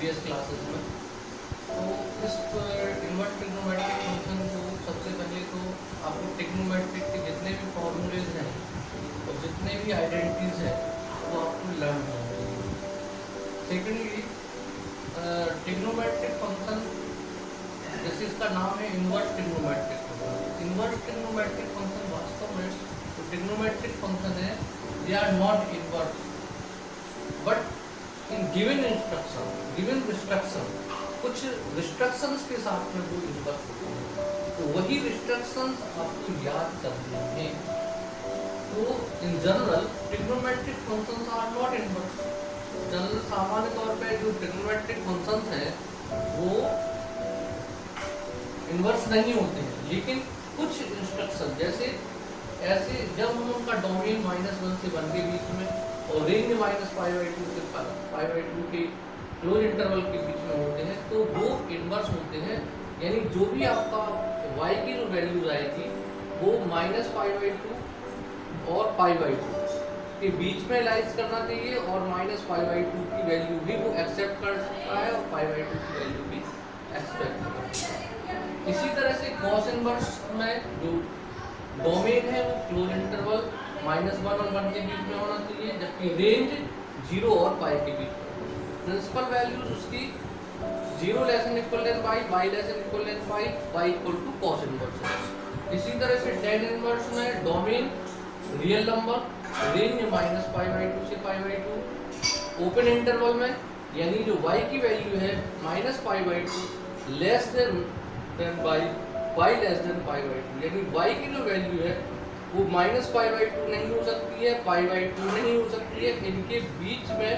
Previous classes में। तो इस इन्वर्स ट्रिग्नोमेट्रिक फंक्शन को सबसे पहले तो आपको ट्रिग्नोमेट्रिक के जितने भी फॉर्मूलेज हैं और जितने भी आइडेंटिटीज हैं वो आपको लर्न होना चाहिए। सेकेंडली ट्रिग्नोमेट्रिक फंक्शन, जैसे इसका नाम है inverse trigonometric function. Inverse trigonometric function वास्तव में तो ट्रिग्नोमेट्रिक फंक्शन है, they are not inverse but in given instruction, given restriction, कुछ रिस्ट्रक्शंस के साथ में वो इन्वर्स होते हैं। तो वही रिस्ट्रक्शंस आपको याद करने हैं। तो इन general trigonometric functions are not inverse. General सामान्य तौर पे जो ट्रिग्नोमेट्रिक फंक्शंस हैं वो इन्वर्स नहीं होते हैं, लेकिन कुछ इंस्ट्रक्शन जैसे ऐसे जब हम उनका डोमेन -1 से 1 के बीच में और रेंज -π/2 से π/2 के क्लोज इंटरवल के बीच में होते हैं तो वो इन्वर्स होते हैं। यानी जो भी आपका y की जो वैल्यूज आएगी वो -π/2 और π/2 के बीच में लाइज करना चाहिए और -π/2 की वैल्यू भी वो एक्सेप्ट कर सकता है और π/2 की वैल्यू भी एक्सेप्ट कर सकता है। इसी तरह से कॉस इन्वर्स में जो डोमेन है वो क्लोज इंटरवल -1 और 1 के बीच में होना चाहिए, जबकि रेंज 0 और π के बीच में। प्रिंसिपल वैल्यूज उसकी 0 < y, y < y, y = cos inverse. इसी तरह से tan इनवर्स में डोमेन रियल नंबर, रेंज -π/2 से π/2, ओपन इंटरवल में यानी जो y की वैल्यू है -π/2 less than y, y less than π/2, यानी y की जो वैल्यू है वो -π/2 नहीं हो सकती है, π/2 नहीं हो सकती है। इनके बीच में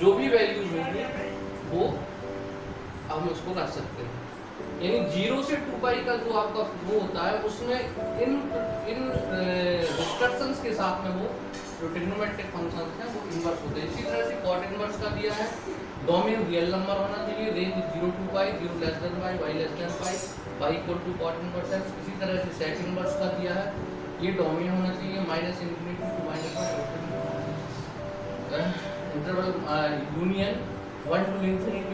जो भी वैल्यूज होंगी वो हम उसको रख सकते हैं। यानी 0 से 2π का जो आपका वो होता है उसमें इन रिस्ट्रक्शंस के साथ में वो जो ट्रिग्नोमेट्रिक फंक्शंस हैं वो इन्वर्स होते हैं। इसी तरह से कॉट इन्वर्स का दिया है, डोमेन रियल नंबर होना चाहिए, range 0 to π, 0 less than y, y less than π, y = cot inverse x। इसी तरह से सेक इन्वर्स का दिया है, ये डोमेन होना चाहिए -∞ to -1 interval union 1 to ∞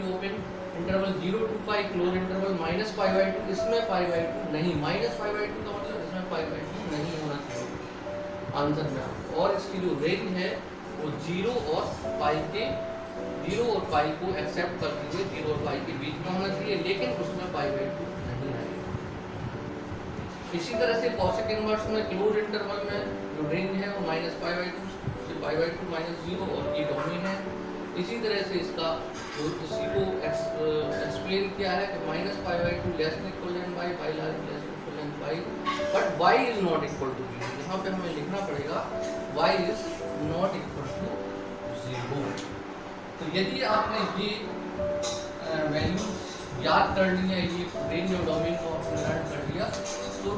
open interval 0 to π close interval -π/2, इसमें π/2 नहीं, -π/2 का मतलब इसमें π/2 नहीं होना चाहिए आंसर में। और इसकी जो रेंज है वो 0 और π को एक्सेप्ट करते हुए 0 और π के बीच में होना चाहिए, लेकिन उसमें π/2 नहीं आएगा। इसी तरह से कॉसेक इनवर्स में क्लोज इंटरवल में जो रेंज है वो -π/2 से π/2 -0 और ये डोमेन है। इसी तरह से इसका जो इसी को एक्सप्लेन किया है कि -π/2 less than equal than y, y less than equal than y, but y is not equal to 0। यहाँ पे हमें लिखना पड़ेगा y is not equal to 0। तो यदि आपने ये वैल्यू याद कर ली है, ये रेंज और डोमेन को आपने लर्न कर लिया, तो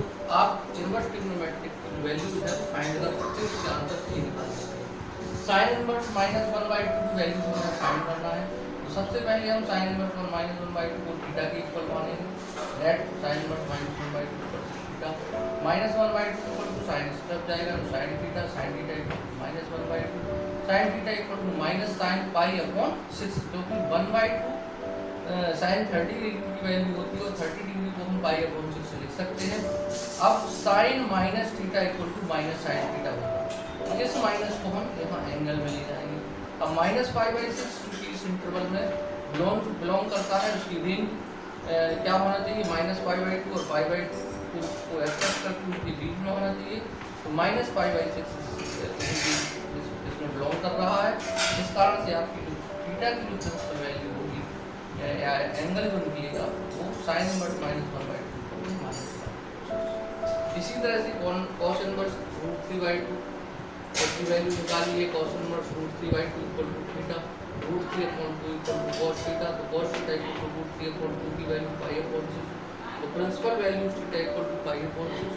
आप इन्वर्स ट्रिग्नोमेट्रिक की वैल्यू है फाइंड कर सकते हो, इसके आंसर से निकाल सकते हैं। साइन इन्वर्स -1/2 वैल्यू हमें फाइंड करना है। तो सबसे पहले हम साइन इन्वर्स -1/2 को थीटा के इक्वल मानेंगे, दैट साइन इन्वर्स -1/2 थीटा, -1/2 तो साइन स्टेप जाएगा तो sine theta, sine theta -1/2, sine theta -sin π/6, क्योंकि 1/2 साइन 30 डिग्री की वैल्यू होती है और 30 डिग्री को हम π/6 से लिख सकते हैं। अब sine minus theta = -sin theta होगा, इस माइनस को हम यहाँ एंगल में ले जाएंगे। अब -π/6 क्योंकि इस इंटरवल में बिलोंग करता है, उसकी रेंज क्या होना चाहिए, -π/2 और π/2 को एक्सेप्ट करके उसके बीच में होना चाहिए। तो -π/6 इसमें बिलोंग कर रहा है, इस कारण से आपकी जो थीटा की जो वैल्यू होगी या एंगल जो निकलेगा वो साइन इन्वर्स -1/2। इसी तरह से कॉस इन्वर्स √3/2 की वैल्यू निकालिए, cos inverse √3/2 = theta, √3/2 = cos theta, तो cos थीटा = √3/2 की वैल्यू π/6, तो प्रिंसिपल वैल्यू थीटा = π/6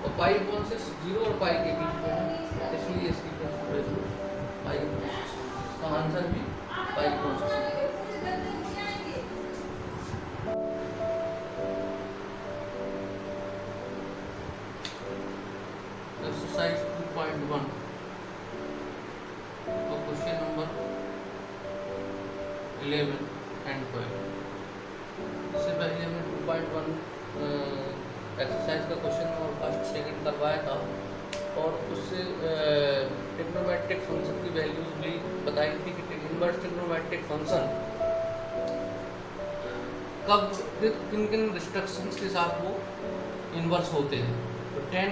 और π/6 0 और π के बीच में है, इसलिए इसकी प्रिंसिपल वैल्यू π/6, इसका आंसर भी π/6 है। एक्सरसाइज 2.1 और क्वेश्चन नंबर 11 एंड 12। इससे पहले हमने 2.1 एक्सरसाइज का क्वेश्चन और फर्स्ट सेकंड करवाया था और उससे ट्रिग्नोमेट्रिक फंक्शन की वैल्यूज भी बताई थी कि इनवर्स ट्रिग्नोमेट्रिक फंक्शन कब किन किन रिस्ट्रिक्शंस के साथ वो इन्वर्स होते हैं। तो 10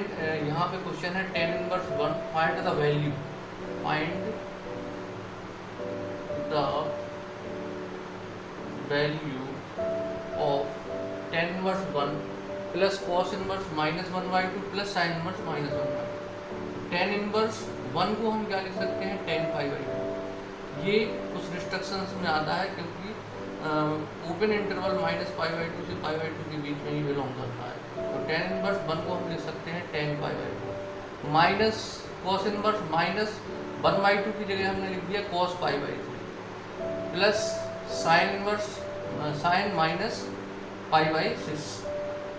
यहाँ पे क्वेश्चन है 10 inverse 1 find the value of 10 inverse 1 plus cos inverse -1/2 plus sine inverse -1/2। 10 inverse 1 को हम क्या लिख सकते हैं 10 π/2। ये उस रिस्ट्रिक्शंस में आता है क्योंकि ओपन इंटरवल -π/2 से π/2 के बीच में ही बिलोंग करता है। तो 10 इनवर्स 1 को हम लिख सकते हैं 10 π/2 माइनस कॉस इनवर्स -1/2 की जगह हमने लिख दिया cos π/3 plus sine inverse sine -π/6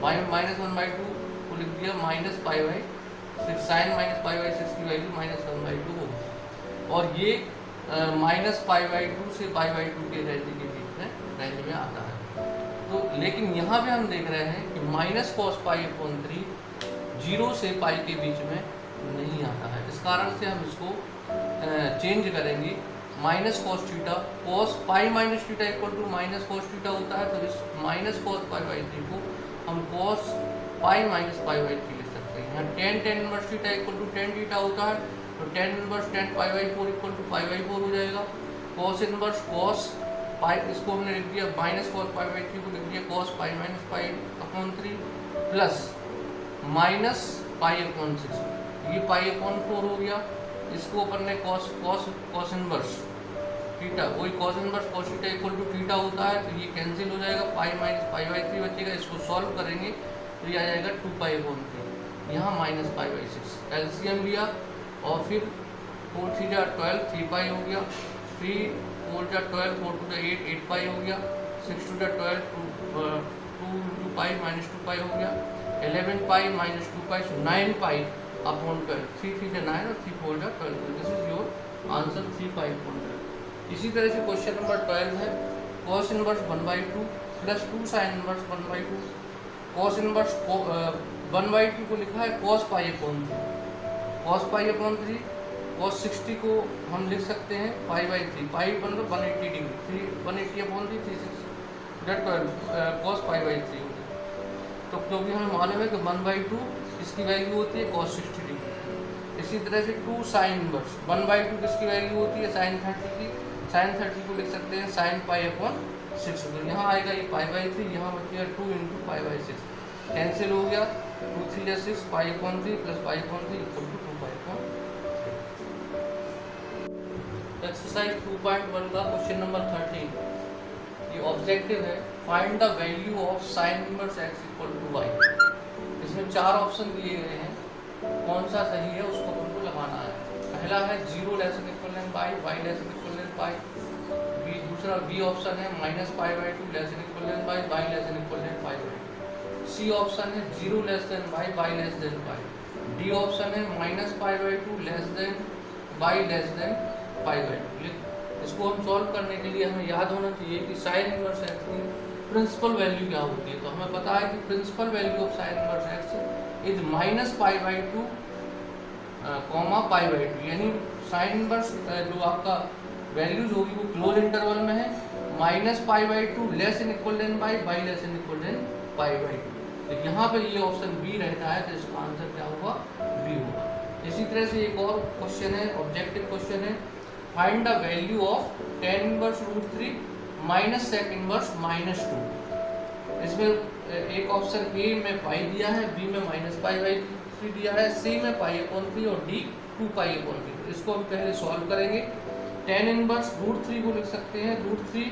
-1/2 को लिख दिया -π/6 साइन -π/6 की वैल्यू -1/2 होगी और ये -π/2 से π/2 के रेंज में आता है। तो लेकिन यहाँ पे हम देख रहे हैं कि -cos π/3 0 से π के बीच में नहीं आता है। इस कारण से हम इसको चेंज करेंगे -cos theta cos π - theta equal to -cos theta होता है। तो इस -cos π/3 को हम cos π - π/3 लिख सकते हैं। यहाँ tan inverse theta equal to tan theta होता है तो tan inverse tan π/4 equal to π/4 हो जाएगा। cos इनवर्स cos π इसको हमने लिख दिया -cos π/3 को लिख दिया cos π - π/3 प्लस -π/6 ये π/4 हो गया। इसको अपन ने cos इनवर्स थीटा वही cos inverse cos theta equal to theta होता है तो ये कैंसिल हो जाएगा π - π/3 बचेगा। इसको सॉल्व करेंगे तो ये आ जाएगा 2π/3 यहाँ -π/6 एलसीएम लिया और फिर 4 3 जा 12 3π हो गया 3 4 जा 12 4 2 जा 8 8π हो गया 6 2 जा 12 2 π -2π हो गया 11π -2π 9π अपॉन 12 3 3 जा 9 और 3 4 जा 12। This is your answer 3π/12। इसी तरह से क्वेश्चन नंबर 12 है cos इनवर्स 1/2 प्लस 2 साइन इनवर्स 1/2। cos इनवर्स 1/2 को लिखा है cos π/3 cos π/3 cos 60 को हम लिख सकते हैं π/3 π मतलब 180 डिग्री 180/3 360 cos π/3 तो क्योंकि हमें मालूम है कि 1/2 इसकी वैल्यू होती है cos 60 डिग्री। इसी तरह से 2 साइन इनवर्स 1/2 किसकी वैल्यू होती है sin 30 की sin 30 को लिख सकते हैं sin π/6। तो यहाँ आएगा ये π/3 यहाँ बचेगा 2 × π/6 कैंसिल हो गया 2 3 जा 6 π/3 प्लस π/3 इक्वल टू 2π/3। एक्सरसाइज 2.1 का क्वेश्चन नंबर 13 ये ऑब्जेक्टिव है find the value of sin inverse x equal to y। इसमें 4 ऑप्शन दिए गए हैं कौन सा सही है उसको हमको लगाना है। पहला है 0 <= y y <= y। बी दूसरा बी ऑप्शन है -π/2 <= y y <= सी ऑप्शन है 0 <= y y <= डी ऑप्शन है -π/2 <= y π/2। इसको हम सॉल्व करने के लिए हमें याद होना चाहिए कि sin इनवर्स x की प्रिंसिपल वैल्यू क्या होती है। तो हमें पता है कि principal value of sin inverse x is -π/2 π/2 यानी sin इनवर्स जो आपका वैल्यूज होगी वो क्लोज इंटरवल में है -π/2 <= y π/2। तो यहाँ पे ये ऑप्शन बी रहता है तो इसका आंसर क्या होगा बी होगा। इसी तरह से एक और क्वेश्चन है ऑब्जेक्टिव क्वेश्चन है find the value of tan inverse √3 minus sec inverse -2। इसमें एक ऑप्शन ए में पाई दिया है बी में -π/3 दिया है सी में π/3 और डी 2π/3। इसको हम पहले सॉल्व करेंगे। tan इनवर्स √3 को लिख सकते हैं √3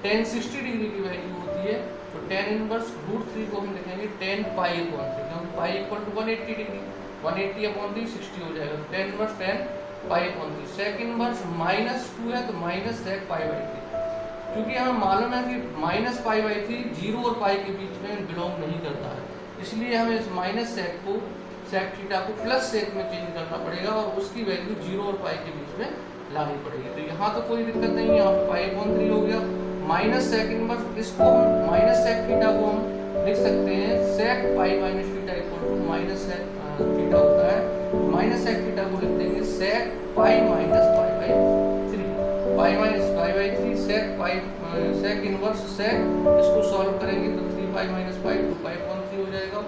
tan 60 डिग्री की वैल्यू होती है तो tan इनवर्स √3 को हम लिखेंगे tan π/3 क्योंकि π = 180 डिग्री 180/3 60 हो जाएगा। tan inverse tan π/3 sec inverse -2 है तो -sec π/3 क्योंकि हमें मालूम है कि -π/3 0 और π के बीच में बिलोंग नहीं करता है इसलिए हमें इस -sec को sec थीटा को +sec में चेंज करना पड़ेगा और उसकी वैल्यू 0 और π के बीच में लानी पड़ेगी। तो यहाँ तो कोई दिक्कत नहीं है यहाँ π/3 हो गया माइनस सेक इनवर्स, इसको हम माइनस सेक थीटा को हम लिख सकते हैं sec pi minus theta equal to minus sec theta होता है, माइनस सेक थीटा को लिख देंगे sec pi minus pi by 3, pi minus pi by 3 sec pi sec inverse sec, इसको सॉल्व करेंगे तो 3 पाई माइनस पाई 2 पाई अपॉन 3 हो जाएगा,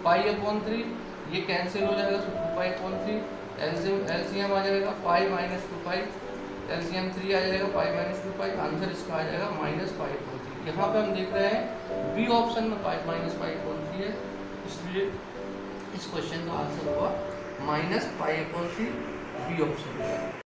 पाई अपॉन 3 ये कैंसिल हो जाएगा, तो 2 पाई अपॉन 3 एलसीएम आ जाएगा, पाई माइनस 2 पाई एलसीएम 3 आ जाएगा, पाई माइनस 2 पाई, आंसर इसका आ जाएगा माइनस पाई अपॉन 3। यहाँ पे हम देख रहे हैं बी ऑप्शन में पाई माइनस पाई अपॉन 3 है, इसलिए इस क्वेश्चन का आंसर हुआ minus pi upon 3 B option.